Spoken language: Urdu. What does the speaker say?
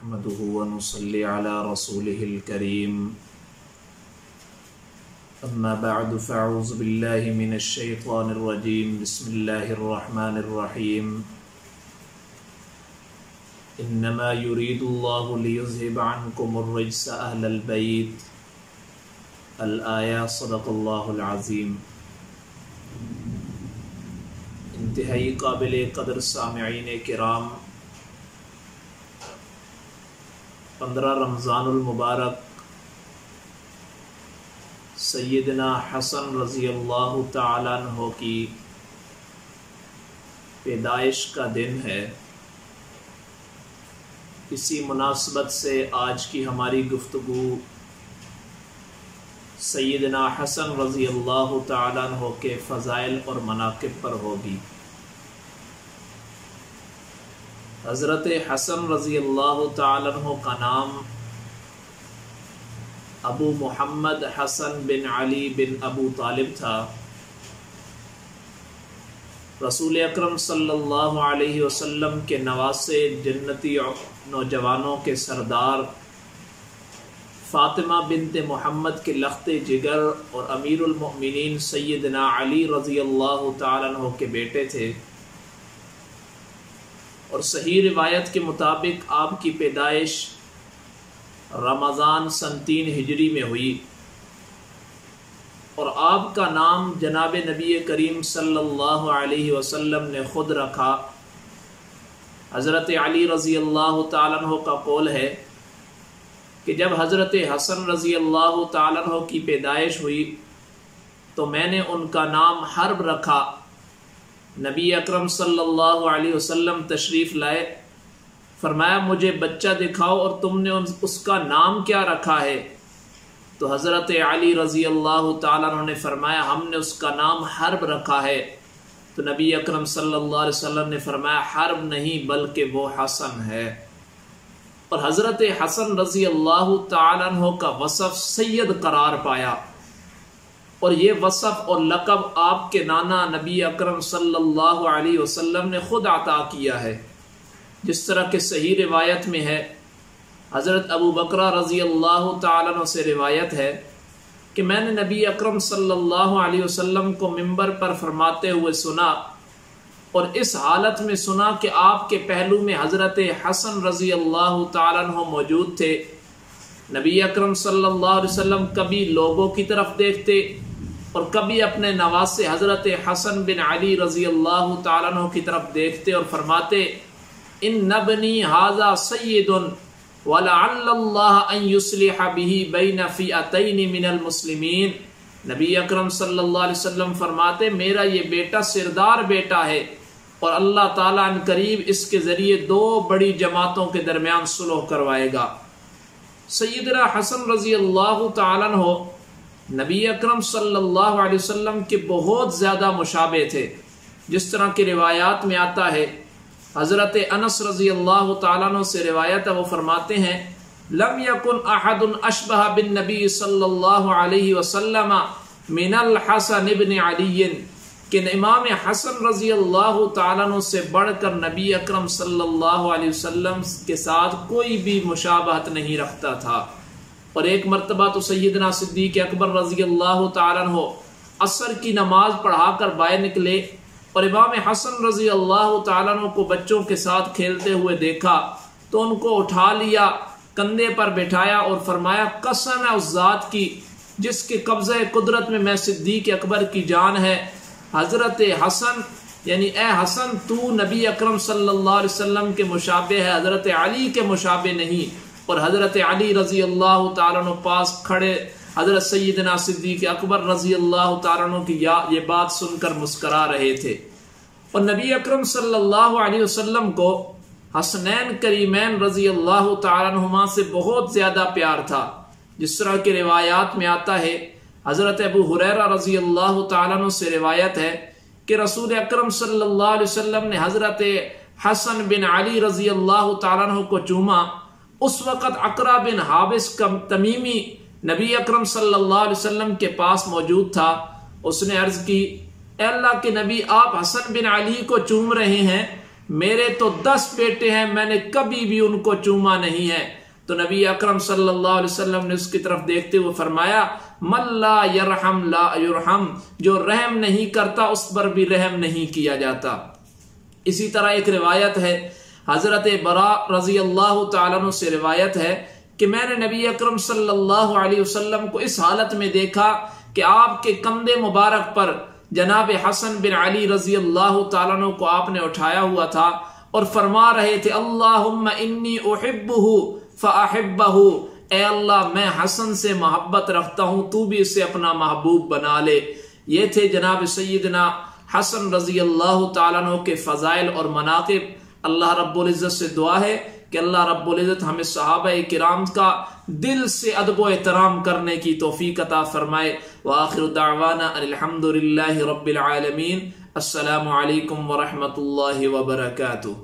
نحمده ونصلي على رسوله الكريم أما بعد فأعوذ بالله من الشيطان الرجيم بسم الله الرحمن الرحيم إنما يريد الله ليذهب عنكم الرجس أهل البيت الآية صدق الله العظيم۔ انتہائی قابل قدر سامعین کرام، 15 رمضان المبارک سیدنا حسن رضی اللہ تعالیٰ عنہ کی پیدائش کا دن ہے۔ اسی مناسبت سے آج کی ہماری گفتگو سیدنا حسن رضی اللہ تعالیٰ عنہ کے فضائل اور مناقب پر ہوگی۔ حضرت حسن رضی اللہ تعالیٰ عنہ کا نام ابو محمد حسن بن علی بن ابو طالب تھا۔ رسول اکرم صلی اللہ علیہ وسلم کے نواسے، جنتی نوجوانوں کے سردار، فاطمہ بنت محمد کے لخت جگر اور امیر المؤمنین سیدنا علی رضی اللہ تعالیٰ عنہ کے بیٹے تھے، اور صحیح روایت کے مطابق آپ کی پیدائش رمضان سن 3 ہجری میں ہوئی، اور آپ کا نام جناب نبی کریم صلی اللہ علیہ وسلم نے خود رکھا۔ حضرت علی رضی اللہ تعالیٰ عنہ کا قول ہے کہ جب حضرت حسن رضی اللہ تعالیٰ عنہ کی پیدائش ہوئی تو میں نے ان کا نام حرب رکھا۔ نبی اکرم صلی اللہ علیہ وسلم تشریف لائے، فرمایا مجھے بچہ دکھاؤ اور تم نے اس کا نام کیا رکھا ہے؟ تو حضرت علی رضی اللہ تعالیٰ عنہ نے فرمایا ہم نے اس کا نام حرب رکھا ہے۔ تو نبی اکرم صلی اللہ علیہ وسلم نے فرمایا حرب نہیں بلکہ وہ حسن ہے۔ اور حضرت حسن رضی اللہ تعالیٰ عنہ کا وصف سید قرار پایا، اور یہ وصف اور لقب آپ کے نانا نبی اکرم صلی اللہ علیہ وسلم نے خود عطا کیا ہے، جس طرح کہ صحیح روایت میں ہے۔ حضرت ابو بکرہ رضی اللہ تعالیٰ عنہ سے روایت ہے کہ میں نے نبی اکرم صلی اللہ علیہ وسلم کو منبر پر فرماتے ہوئے سنا، اور اس حالت میں سنا کہ آپ کے پہلو میں حضرت حسن رضی اللہ تعالیٰ عنہ موجود تھے۔ نبی اکرم صلی اللہ علیہ وسلم کبھی لوگوں کی طرف دیکھتے اور کبھی اپنے نواسے حضرت حسن بن علی رضی اللہ تعالیٰ عنہ کی طرف دیکھتے اور فرماتے ان ابنی ھذا سید ولعل اللہ ان یصلح به بین فئتین من المسلمین۔ نبی اکرم صلی اللہ علیہ وسلم فرماتے میرا یہ بیٹا سردار بیٹا ہے، اور اللہ تعالیٰ ان قریب اس کے ذریعے 2 بڑی جماعتوں کے درمیان صلح کروائے گا۔ سیدنا حسن رضی اللہ تعالیٰ عنہ نبی اکرم صلی اللہ علیہ وسلم کے بہت زیادہ مشابہ تھے، جس طرح کی روایات میں آتا ہے۔ حضرت انس رضی اللہ تعالیٰ عنہ سے روایت ہے، وہ فرماتے ہیں لم یکن احد اشبہ بالنبی صلی اللہ علیہ وسلم من الحسن بن علی، کہ امام حسن رضی اللہ تعالیٰ عنہ سے بڑھ کر نبی اکرم صلی اللہ علیہ وسلم کے ساتھ کوئی بھی مشابہت نہیں رکھتا تھا۔ اور ایک مرتبہ تو سیدنا صدیق اکبر رضی اللہ تعالیٰ عنہ عصر کی نماز پڑھا کر باہر نکلے، اور امام حسن رضی اللہ تعالیٰ عنہ کو بچوں کے ساتھ کھیلتے ہوئے دیکھا تو ان کو اٹھا لیا، کندھے پر بٹھایا اور فرمایا قسم ہے اس ذات کی جس کے قبضہ قدرت میں صدیق اکبر کی جان ہے، حضرت حسن یعنی اے حسن تو نبی اکرم صلی اللہ علیہ وسلم کے مشابہ ہے، حضرت علی کے مشابہ نہیں۔ اور حضرت علی رضی اللہ تعالیٰ عنہ پاس کھڑے حضرت سیدنا صدیق اکبر رضی اللہ تعالیٰ عنہ کی یہ بات سن کر مسکرا رہے تھے۔ اور نبی اکرم صلی اللہ علیہ وسلم کو حسنین کریمین رضی اللہ تعالیٰ عنہما سے بہت زیادہ پیار تھا، جس طرح کی روایات میں آتا ہے۔ حضرت ابو ہریرہ رضی اللہ تعالیٰ عنہ سے روایت ہے کہ رسول اکرم صلی اللہ علیہ وسلم نے حضرت حسن بن علی رضی اللہ تعالیٰ عنہ کو چوما۔ اس وقت عقرہ بن حابس تمیمی نبی اکرم صلی اللہ علیہ وسلم کے پاس موجود تھا۔ اس نے عرض کی اے اللہ کے نبی، آپ حسن بن علی کو چوم رہے ہیں، میرے تو 10 بیٹے ہیں، میں نے کبھی بھی ان کو چوما نہیں ہے۔ تو نبی اکرم صلی اللہ علیہ وسلم نے اس کی طرف دیکھتے ہوئے فرمایا من لا یرحم لا یرحم، جو رحم نہیں کرتا اس پر بھی رحم نہیں کیا جاتا۔ اسی طرح ایک روایت ہے حضرت براء رضی اللہ تعالیٰ عنہ سے روایت ہے کہ میں نے نبی اکرم صلی اللہ علیہ وسلم کو اس حالت میں دیکھا کہ آپ کے کندھے مبارک پر جناب حسن بن علی رضی اللہ تعالیٰ عنہ کو آپ نے اٹھایا ہوا تھا اور فرما رہے تھے اللہم انی احبہ فاحبہ، اے اللہ میں حسن سے محبت رکھتا ہوں، تو بھی اسے اپنا محبوب بنا لے۔ یہ تھے جناب سیدنا حسن رضی اللہ تعالیٰ عنہ کے فضائل اور مناقب۔ اللہ رب العزت سے دعا ہے کہ اللہ رب العزت ہمیں صحابہ کرام کا دل سے ادب و احترام کرنے کی توفیق عطا فرمائے۔ وآخر دعوانا الحمد للہ رب العالمین۔ السلام علیکم ورحمۃ اللہ وبرکاتہ۔